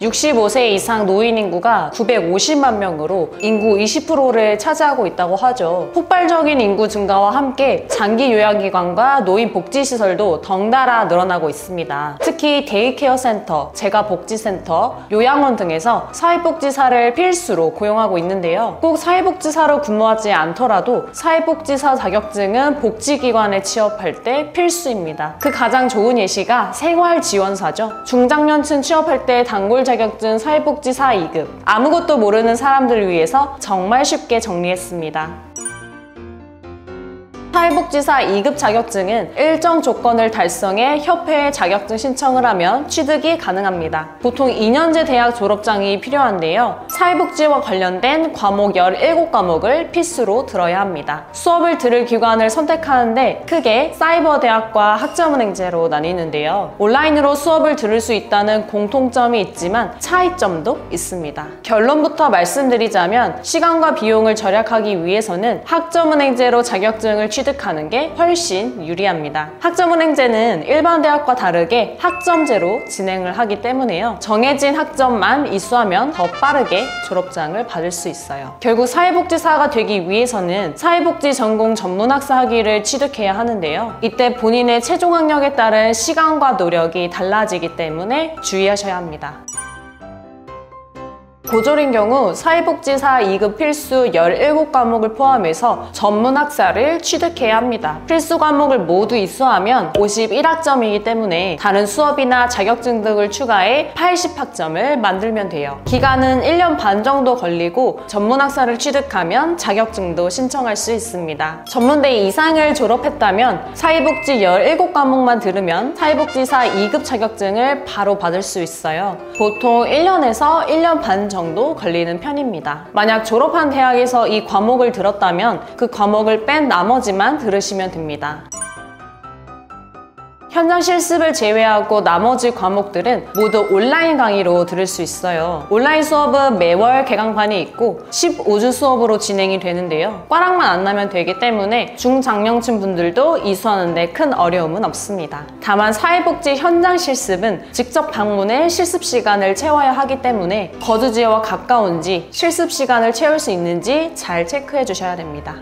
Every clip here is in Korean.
65세 이상 노인 인구가 950만 명으로 인구 20%를 차지하고 있다고 하죠. 폭발적인 인구 증가와 함께 장기 요양기관과 노인 복지시설도 덩달아 늘어나고 있습니다. 특히 데이케어 센터, 재가복지센터, 요양원 등에서 사회복지사를 필수로 고용하고 있는데요. 꼭 사회복지사로 근무하지 않더라도 사회복지사 자격증은 복지기관에 취업할 때 필수입니다. 그 가장 좋은 예시가 생활지원사죠. 중장년층 취업할 때 단골 자격증 사회복지사 2급. 아무것도 모르는 사람들을 위해서 정말 쉽게 정리했습니다. 사회복지사 2급 자격증은 일정 조건을 달성해 협회에 자격증 신청을 하면 취득이 가능합니다. 보통 2년제 대학 졸업장이 필요한데요. 사회복지와 관련된 과목 17과목을 필수로 들어야 합니다. 수업을 들을 기관을 선택하는데 크게 사이버대학과 학점은행제로 나뉘는데요. 온라인으로 수업을 들을 수 있다는 공통점이 있지만 차이점도 있습니다. 결론부터 말씀드리자면 시간과 비용을 절약하기 위해서는 학점은행제로 자격증을 취득하는 게 훨씬 유리합니다. 학점은행제는 일반 대학과 다르게 학점제로 진행을 하기 때문에요. 정해진 학점만 이수하면 더 빠르게 졸업장을 받을 수 있어요. 결국 사회복지사가 되기 위해서는 사회복지 전공 전문학사 학위를 취득해야 하는데요. 이때 본인의 최종 학력에 따른 시간과 노력이 달라지기 때문에 주의하셔야 합니다. 고졸인 경우 사회복지사 2급 필수 17과목을 포함해서 전문학사를 취득해야 합니다. 필수 과목을 모두 이수하면 51학점이기 때문에 다른 수업이나 자격증 등을 추가해 80학점을 만들면 돼요. 기간은 1년 반 정도 걸리고 전문학사를 취득하면 자격증도 신청할 수 있습니다. 전문대 이상을 졸업했다면 사회복지 17과목만 들으면 사회복지사 2급 자격증을 바로 받을 수 있어요. 보통 1년에서 1년 반 정도 걸리는 편입니다. 만약 졸업한 대학에서 이 과목을 들었다면 그 과목을 뺀 나머지만 들으시면 됩니다. 현장 실습을 제외하고 나머지 과목들은 모두 온라인 강의로 들을 수 있어요. 온라인 수업은 매월 개강반이 있고 15주 수업으로 진행이 되는데요. 꽈락만 안 나면 되기 때문에 중장년층 분들도 이수하는 데 큰 어려움은 없습니다. 다만 사회복지 현장 실습은 직접 방문해 실습 시간을 채워야 하기 때문에 거주지와 가까운지 실습 시간을 채울 수 있는지 잘 체크해 주셔야 됩니다.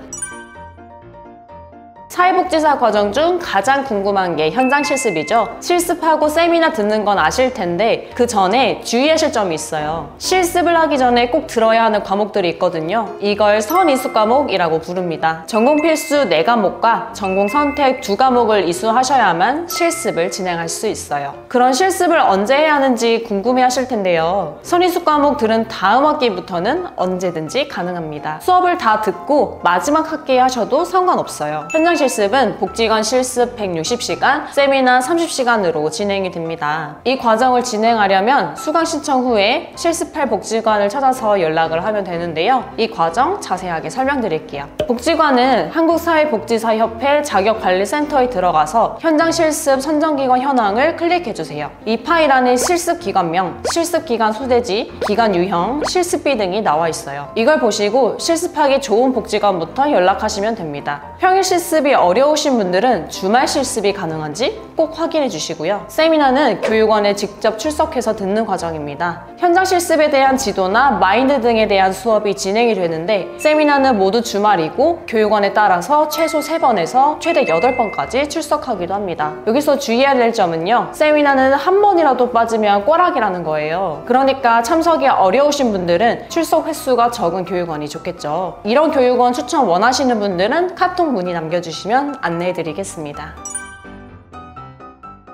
사회복지사 과정 중 가장 궁금한 게 현장 실습이죠. 실습하고 세미나 듣는 건 아실 텐데 그 전에 주의하실 점이 있어요. 실습을 하기 전에 꼭 들어야 하는 과목들이 있거든요. 이걸 선이수 과목이라고 부릅니다. 전공 필수 4과목과 전공 선택 2과목을 이수하셔야만 실습을 진행할 수 있어요. 그런 실습을 언제 해야 하는지 궁금해 하실 텐데요. 선이수 과목 들은 다음 학기부터는 언제든지 가능합니다. 수업을 다 듣고 마지막 학기에 하셔도 상관없어요. 현장 실습은 복지관 실습 160시간, 세미나 30시간으로 진행이 됩니다. 이 과정을 진행하려면 수강 신청 후에 실습할 복지관을 찾아서 연락을 하면 되는데요. 이 과정 자세하게 설명드릴게요. 복지관은 한국사회복지사협회 자격관리센터에 들어가서 현장 실습 선정기관 현황을 클릭해주세요. 이 파일 안에 실습기관명, 실습기간 소재지, 기간 유형, 실습비 등이 나와 있어요. 이걸 보시고 실습하기 좋은 복지관부터 연락하시면 됩니다. 평일 실습이 어려우신 분들은 주말 실습이 가능한지 꼭 확인해 주시고요. 세미나는 교육원에 직접 출석해서 듣는 과정입니다. 현장 실습에 대한 지도나 마인드 등에 대한 수업이 진행이 되는데 세미나는 모두 주말이고 교육원에 따라서 최소 3번에서 최대 8번까지 출석하기도 합니다. 여기서 주의해야 될 점은요. 세미나는 한 번이라도 빠지면 꽈락이라는 거예요. 그러니까 참석이 어려우신 분들은 출석 횟수가 적은 교육원이 좋겠죠. 이런 교육원 추천 원하시는 분들은 카톡 문의 남겨주시면 안내해드리겠습니다.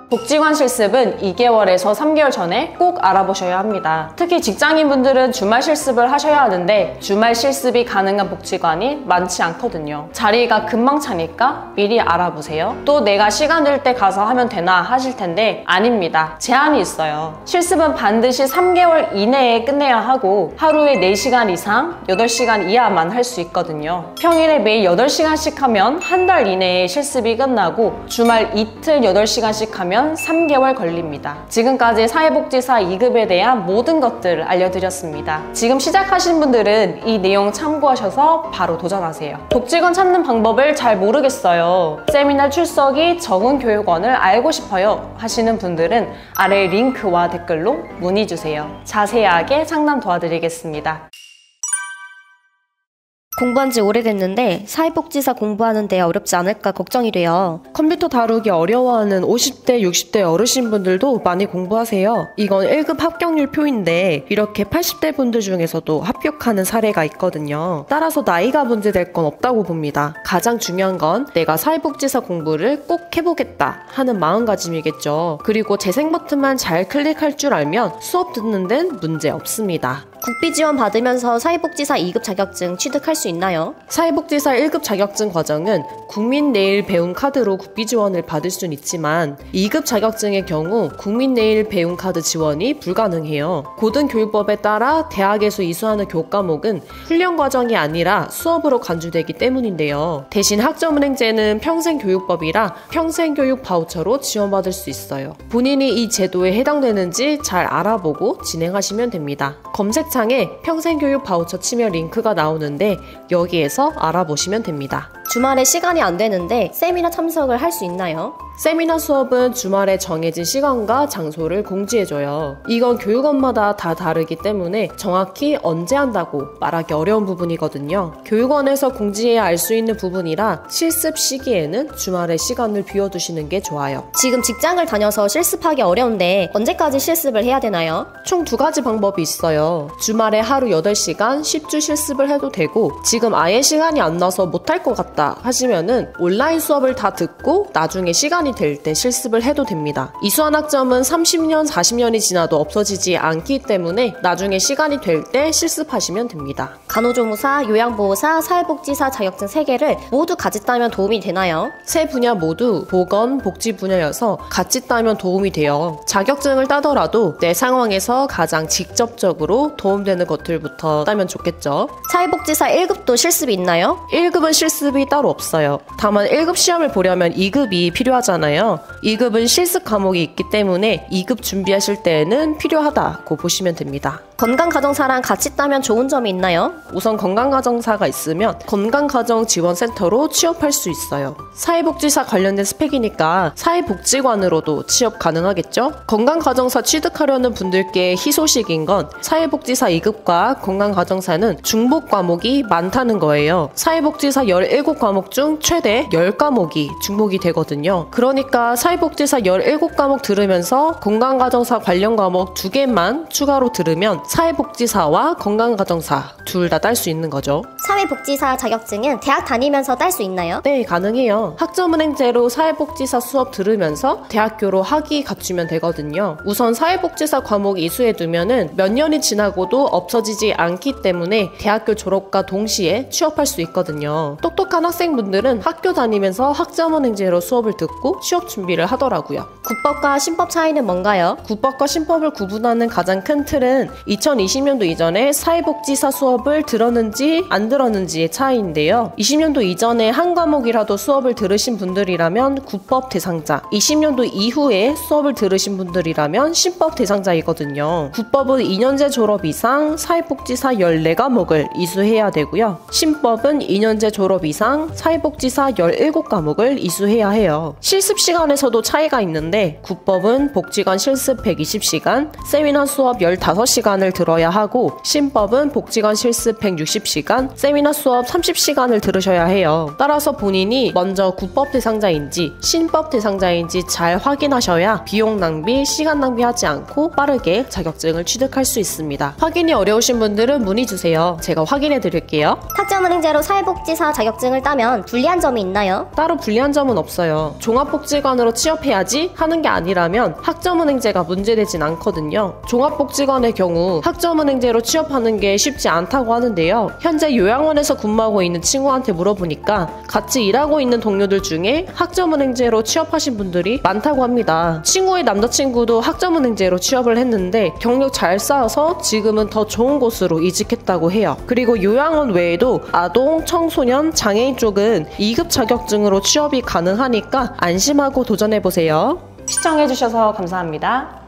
복지관 실습은 2개월에서 3개월 전에 꼭 알아보셔야 합니다. 특히 직장인분들은 주말 실습을 하셔야 하는데 주말 실습이 가능한 복지관이 많지 않거든요. 자리가 금방 차니까 미리 알아보세요. 또 내가 시간 될 때 가서 하면 되나 하실 텐데 아닙니다. 제한이 있어요. 실습은 반드시 3개월 이내에 끝내야 하고 하루에 4시간 이상, 8시간 이하만 할 수 있거든요. 평일에 매일 8시간씩 하면 한 달 이내에 실습이 끝나고 주말 이틀 8시간씩 하면 하면 3개월 걸립니다. 지금까지 사회복지사 2급에 대한 모든 것들을 알려드렸습니다. 지금 시작하신 분들은 이 내용 참고하셔서 바로 도전하세요. 복직원 찾는 방법을 잘 모르겠어요. 세미나 출석이 적은 교육원을 알고 싶어요 하시는 분들은 아래 링크와 댓글로 문의주세요. 자세하게 상담 도와드리겠습니다. 공부한 지 오래됐는데 사회복지사 공부하는데 어렵지 않을까 걱정이 돼요. 컴퓨터 다루기 어려워하는 50대, 60대 어르신분들도 많이 공부하세요. 이건 1급 합격률 표인데 이렇게 80대 분들 중에서도 합격하는 사례가 있거든요. 따라서 나이가 문제될 건 없다고 봅니다. 가장 중요한 건 내가 사회복지사 공부를 꼭 해보겠다 하는 마음가짐이겠죠. 그리고 재생 버튼만 잘 클릭할 줄 알면 수업 듣는 데는 문제 없습니다. 국비 지원 받으면서 사회복지사 2급 자격증 취득할 수 있나요? 사회복지사 1급 자격증 과정은 국민내일 배움 카드로 국비 지원을 받을 수는 있지만 2급 자격증의 경우 국민내일 배움 카드 지원이 불가능해요. 고등교육법에 따라 대학에서 이수하는 교과목은 훈련 과정이 아니라 수업으로 간주되기 때문인데요. 대신 학점은행제는 평생교육법이라 평생교육 바우처로 지원받을 수 있어요. 본인이 이 제도에 해당되는지 잘 알아보고 진행하시면 됩니다. 검색창에 평생교육 바우처 치면 링크가 나오는데 여기에서 알아보시면 됩니다. 주말에 시간이 안 되는데 세미나 참석을 할 수 있나요? 세미나 수업은 주말에 정해진 시간과 장소를 공지해줘요. 이건 교육원마다 다 다르기 때문에 정확히 언제 한다고 말하기 어려운 부분이거든요. 교육원에서 공지해야 알 수 있는 부분이라 실습 시기에는 주말에 시간을 비워두시는 게 좋아요. 지금 직장을 다녀서 실습하기 어려운데 언제까지 실습을 해야 되나요? 총 2가지 방법이 있어요. 주말에 하루 8시간 10주 실습을 해도 되고 지금 아예 시간이 안 나서 못할 것 같다 하시면은 온라인 수업을 다 듣고 나중에 시간이 될 때 실습을 해도 됩니다. 이수한 학점은 30년, 40년이 지나도 없어지지 않기 때문에 나중에 시간이 될 때 실습하시면 됩니다. 간호조무사, 요양보호사, 사회복지사 자격증 3개를 모두 같이 따면 도움이 되나요? 세 분야 모두 보건, 복지 분야여서 같이 따면 도움이 돼요. 자격증을 따더라도 내 상황에서 가장 직접적으로 도움되는 것들부터 따면 좋겠죠. 사회복지사 1급도 실습이 있나요? 1급은 실습이 따로 없어요. 다만 1급 시험을 보려면 2급이 필요하잖아요. 2급은 실습 과목이 있기 때문에 2급 준비하실 때에는 필요하다고 보시면 됩니다. 건강가정사랑 같이 따면 좋은 점이 있나요? 우선 건강가정사가 있으면 건강가정지원센터로 취업할 수 있어요. 사회복지사 관련된 스펙이니까 사회복지관으로도 취업 가능하겠죠? 건강가정사 취득하려는 분들께 희소식인 건 사회복지사 2급과 건강가정사는 중복 과목이 많다는 거예요. 사회복지사 17과목 중 최대 10과목이 중복이 되거든요. 그러니까 사회복지사 17과목 들으면서 건강가정사 관련 과목 2개만 추가로 들으면 사회복지사와 건강가정사 둘 다 딸 수 있는 거죠. 사회복지사 자격증은 대학 다니면서 딸 수 있나요? 네, 가능해요. 학점은행제로 사회복지사 수업 들으면서 대학교로 학위 갖추면 되거든요. 우선 사회복지사 과목 이수해두면은 몇 년이 지나고도 없어지지 않기 때문에 대학교 졸업과 동시에 취업할 수 있거든요. 똑똑한 학생분들은 학교 다니면서 학점은행제로 수업을 듣고 취업 준비를 하더라고요. 국법과 신법 차이는 뭔가요? 국법과 신법을 구분하는 가장 큰 틀은 2020년도 이전에 사회복지사 수업을 들었는지 안 들었는지의 차이인데요. 20년도 이전에 한 과목이라도 수업을 들으신 분들이라면 국법 대상자, 20년도 이후에 수업을 들으신 분들이라면 신법 대상자이거든요. 국법은 2년제 졸업 이상 사회복지사 14과목을 이수해야 되고요. 신법은 2년제 졸업 이상 사회복지사 17과목을 이수해야 해요. 실습 시간에서도 차이가 있는데 국법은 복지관 실습 120시간, 세미나 수업 15시간을 들어야 하고 신법은 복지관 실습 160시간, 세미나 수업 30시간을 들으셔야 해요. 따라서 본인이 먼저 국법 대상자인지 신법 대상자인지 잘 확인하셔야 비용 낭비, 시간 낭비하지 않고 빠르게 자격증을 취득할 수 있습니다. 확인이 어려우신 분들은 문의 주세요. 제가 확인해 드릴게요. 학점은행제로 사회복지사 자격증을 따면 불리한 점이 있나요? 따로 불리한 점은 없어요. 종합복지관으로 취업해야지 하는 게 아니라면 학점은행제가 문제되진 않거든요. 종합복지관의 경우 학점은행제로 취업하는 게 쉽지 않다고 하는데요. 현재 요양원에서 근무하고 있는 친구한테 물어보니까 같이 일하고 있는 동료들 중에 학점은행제로 취업하신 분들이 많다고 합니다. 친구의 남자친구도 학점은행제로 취업을 했는데 경력 잘 쌓아서 지금은 더 좋은 곳으로 이직했다고 해요. 그리고 요양원 외에도 아동, 청소년, 장애인 쪽은 2급 자격증으로 취업이 가능하니까 안심하고 도전해보세요. 시청해주셔서 감사합니다.